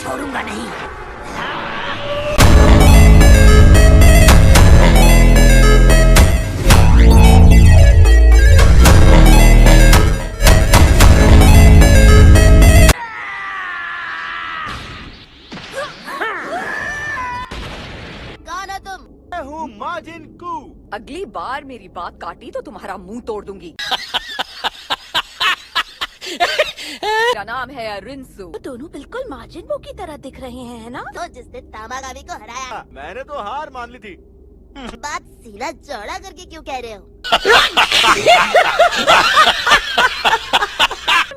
छोड़ूंगा नहीं। कौन हो तुम? मैं हूँ माजिन कू। अगली बार मेरी बात काटी तो तुम्हारा मुंह तोड़ दूंगी। मेरा नाम है अरिंसु। वो दोनों बिल्कुल माजिन बू की तरह दिख रहे हैं, है ना? तो जिसने तामागामी को हराया। मैंने तो हार मान ली थी। बात सीना चौड़ा करके क्यों कह रहे हो?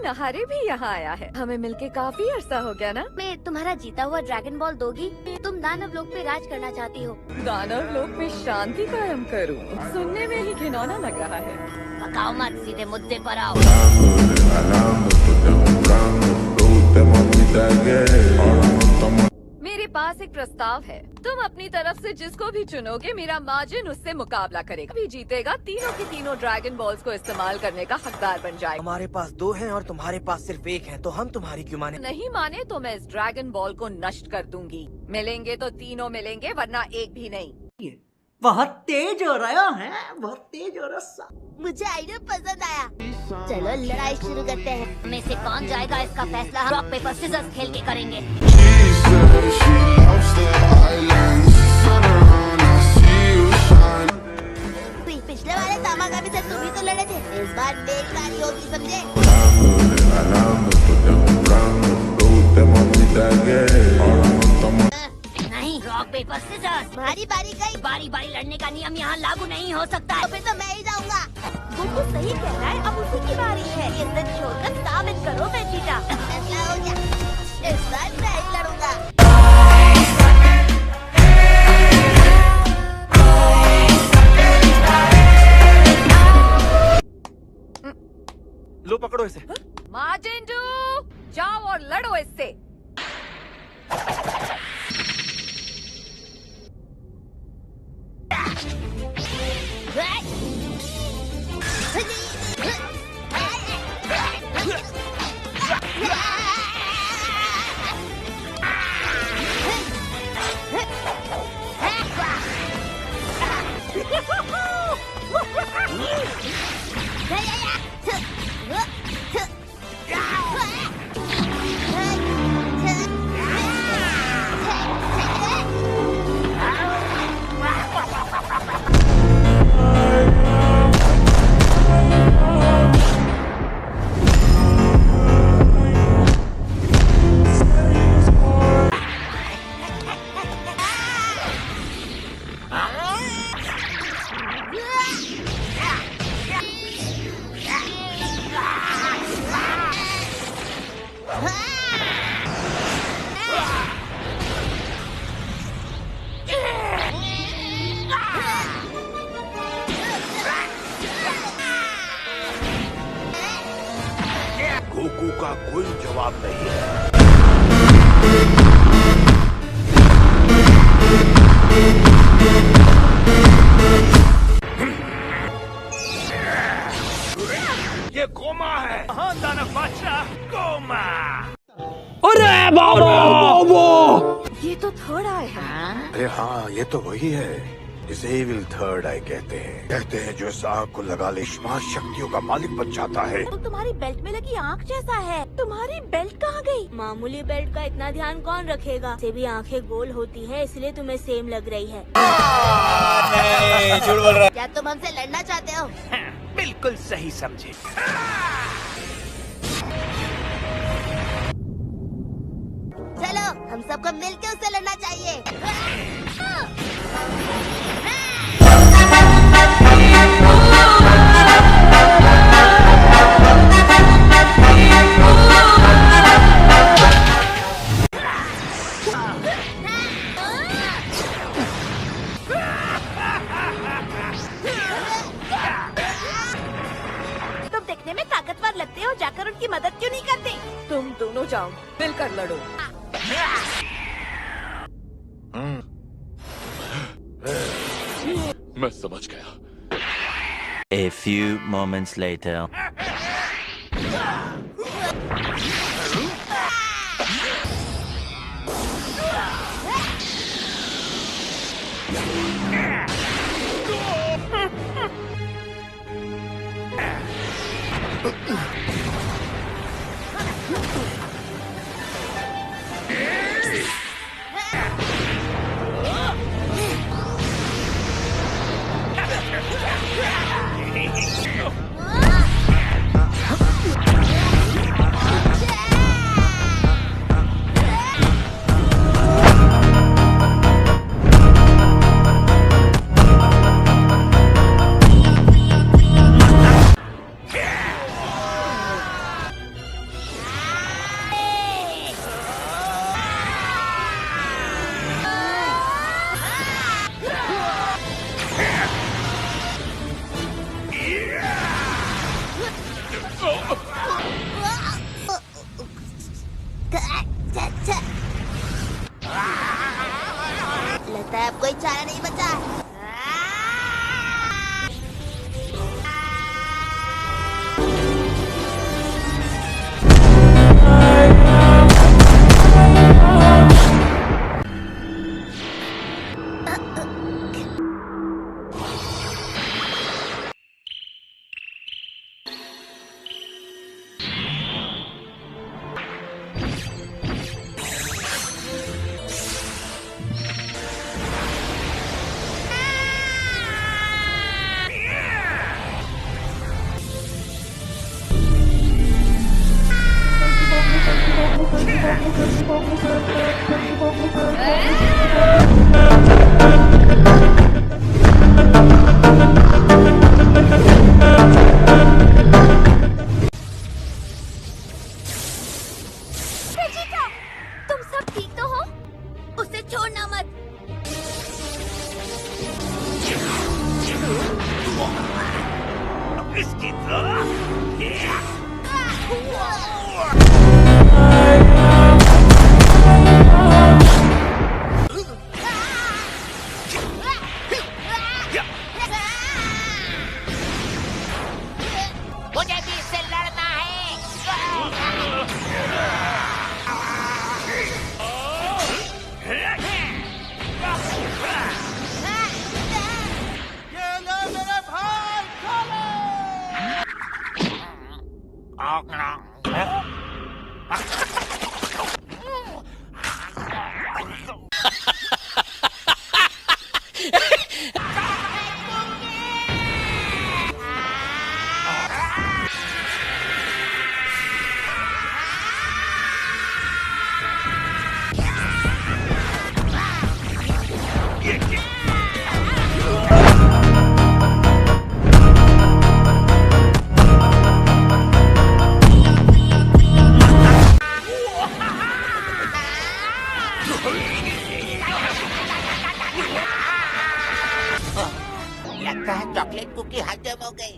नहारे भी यहाँ आया है। हमें मिलके काफी अरसा हो गया ना। मैं तुम्हारा जीता हुआ ड्रैगन बॉल दोगी? तुम दानव लोक पे राज करना चाहती हो। दानव लोक में शांति कायम करूं। सुनने में ही घिनौना लग रहा है। पकाओ मत, सीधे मुद्दे पर आओ। मेरे पास एक प्रस्ताव है। तुम अपनी तरफ से जिसको भी चुनोगे, मेरा माजिन उससे मुकाबला करेगा। भी जीतेगा तीनों की तीनों ड्रैगन बॉल्स को इस्तेमाल करने का हकदार बन जाएगा। हमारे पास 2 हैं और तुम्हारे पास सिर्फ 1 है, तो हम तुम्हारी क्यों माने? नहीं माने तो मैं इस ड्रैगन बॉल को नष्ट कर दूंगी। मिलेंगे तो तीनों मिलेंगे, वरना एक भी नहीं। बहुत तेज हो रहा है, बहुत तेज हो रहा। मुझे आइडिया पसंद आया। चलो लड़ाई शुरू करते हैं। में से कौन जाएगा इसका फैसला हम रॉक पेपर सीजर्स खेल के करेंगे। पिछले वाले तामागामी से तुम ही तो लड़े थे। इस बार मेरी बारी होगी, समझे? नहीं, रॉक पेपर सीजर्स। बारी बारी गई। बारी बारी लड़ने का नियम यहाँ लागू नहीं हो सकता है। तो फिर तो मैं ही जाऊँगा। वो सही कह रहा है, अब उसी की बारी है। ये दिन छोड़कर साबित करो मैं जीता। फैसला हो गया। इस बार मैं ही लड़ूंगा। लो पकड़ो इसे। माजिंडू, जाओ और लड़ो इससे। गोकू का कोई जवाब नहीं है। ये गोमा है। हाँ दानव बादशाह, गोमा। अरे बाबा! ये तो थर्ड आई है। अरे हाँ, ये तो वही है जिसे इविल थर्ड आई कहते हैं। कहते हैं जो इस आग को लगा ले स्मार्ट शक्तियों का मालिक बन जाता है। तो तुम्हारी बेल्ट में लगी आँख जैसा है। तुम्हारी बेल्ट कहाँ गई? मामूली बेल्ट का इतना ध्यान कौन रखेगा? से भी आँखें गोल होती है, इसलिए तुम्हें सेम लग रही है। नहीं, झूठ बोल रहा है। क्या तुम हमसे लड़ना चाहते हो? बिल्कुल सही समझे। चलो हम सबको मिलकर उससे लड़ना चाहिए। तुम देखने में ताकतवर लगते हो, जाकर उनकी मदद क्यों नहीं करते? तुम दोनों जाओ, मिलकर लड़ो। मैं समझ गया। A few moments later. लगता है अब कोई चारा नहीं बचा। वेजिटा, तुम सब ठीक तो हो? उसे छोड़ना मत। इसकी तरह मुझे भी इससे लड़ना है। लगता है चॉकलेट कुकी हजम हो गई।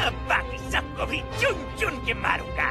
अब बाकी सबको भी चुन चुन के मारूंगा।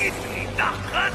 इतनी ताकत।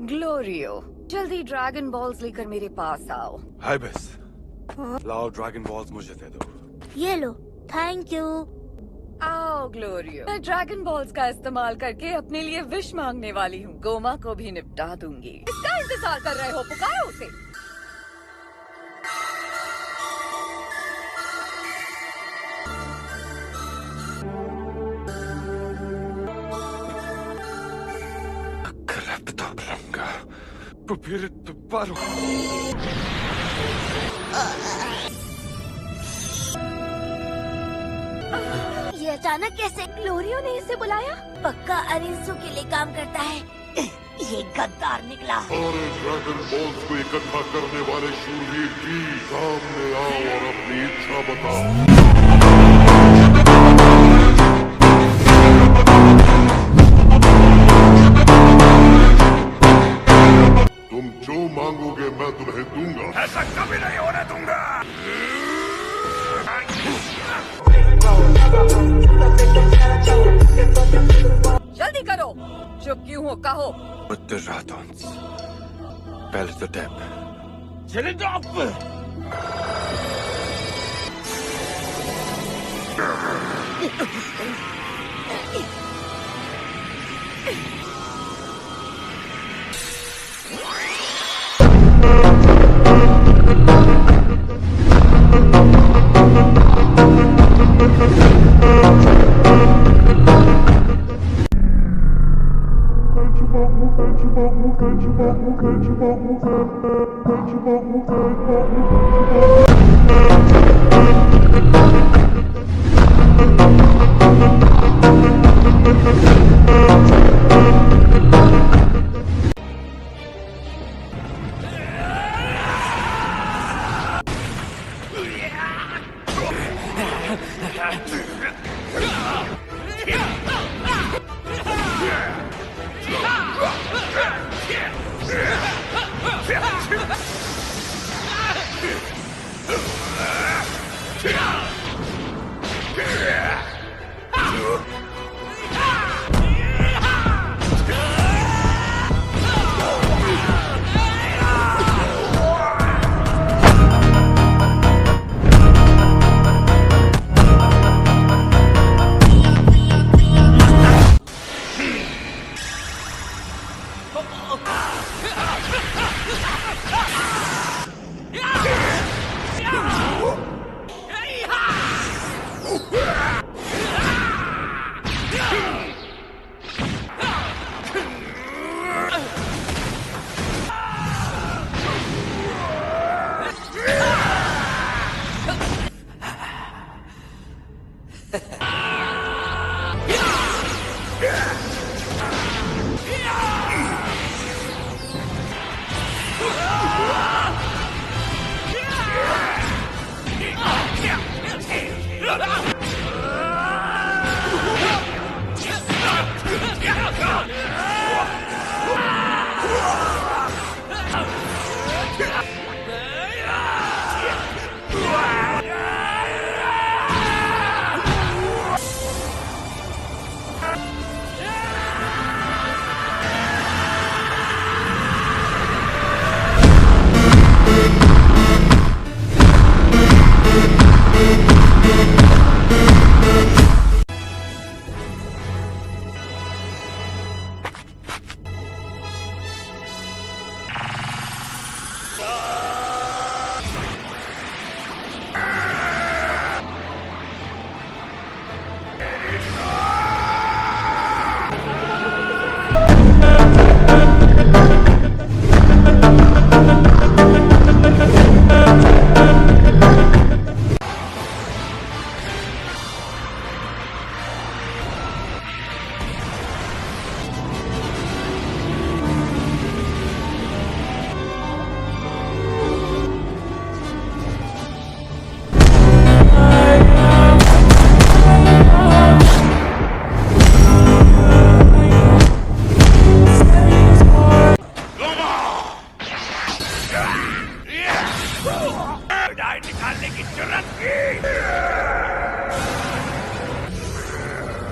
ग्लोरियो, जल्दी ड्रैगन बॉल्स लेकर मेरे पास आओ। हाइबिस, लाओ ड्रैगन बॉल्स मुझे दे दो। ये लो, थैंक यू। आओ ग्लोरियो, मैं ड्रैगन बॉल्स का इस्तेमाल करके अपने लिए विश मांगने वाली हूँ। गोमा को भी निपटा दूंगी। इसका इंतजार कर रहे हो? पुकारो उसे। Paro. ये अचानक कैसे? ग्लोरियो ने इसे बुलाया? पक्का अरिंसू के लिए काम करता है। ये गद्दार निकला। सारे ड्रैगन बॉल्स को इकट्ठा करने वाले शूरवीर जी, सामने आओ और अपनी इच्छा बताओ। तुम जो मांगोगे मैं तुम्हें दूंगा। ऐसा कभी नहीं होने दूंगा। जल्दी करो। चुप क्यों हो? कहो। With the Ratons. Belly the Deb. Chill it up!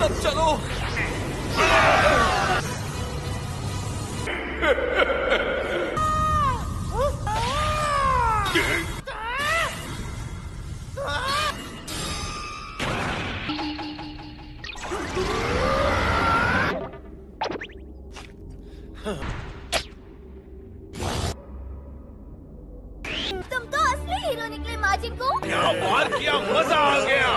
तब चलो। तुम तो असली हीरो निकले माजिन को। क्या बात किया, मजा आ गया।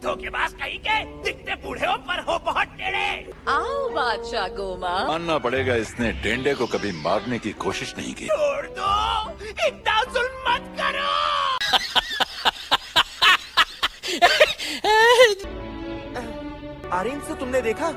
धोखेबाज कहीं के, दिखते बूढ़े हो पर हो बहुत टेढ़े। आओ बादशाह गोमा। मानना पड़ेगा, इसने टेंडे को कभी मारने की कोशिश नहीं की। छोड़ दो, इतना जुल्म मत करो। आर्यन से तुमने देखा?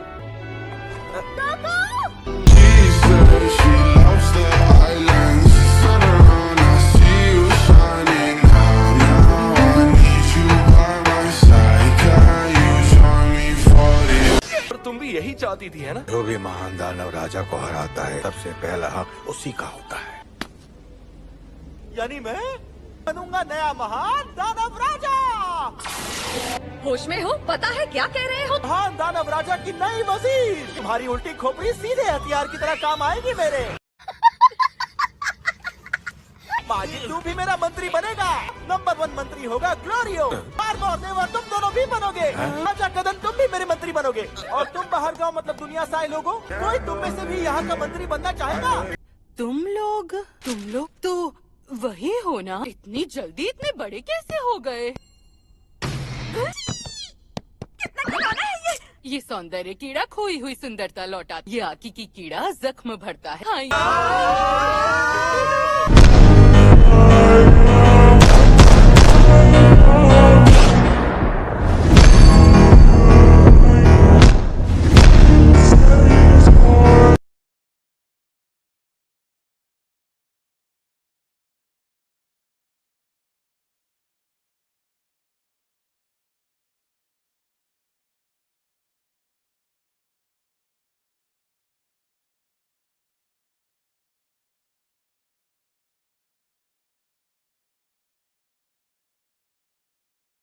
तुम भी यही चाहती थी, है ना? जो भी महान दानव राजा को हराता है, सबसे पहला हक उसी का होता है। यानी मैं बनूंगा नया महान दानव राजा। होश में हो? पता है क्या कह रहे हो? महान दानव राजा की नई वजीर। तुम्हारी उल्टी खोपड़ी सीधे हथियार की तरह काम आएगी मेरे। माजिद तू भी मेरा मंत्री बनेगा। नंबर 1 मंत्री होगा ग्लोरियो। बार बार देवर तुम दोनों भी बनोगे। राजा कदम तुम भी मेरे मंत्री बनोगे। और तुम बाहर गाँव मतलब दुनिया से आए लोगों, कोई तुम में से भी यहाँ का मंत्री बनना चाहेगा? तुम लोग तो वही हो ना? इतनी जल्दी इतने बड़े कैसे हो गए? कितना खिलौना है ये सौंदर्य कीड़ा खोई हुई सुंदरता लौटा। ये आकी की कीड़ा जख्म भरता है। हाँ,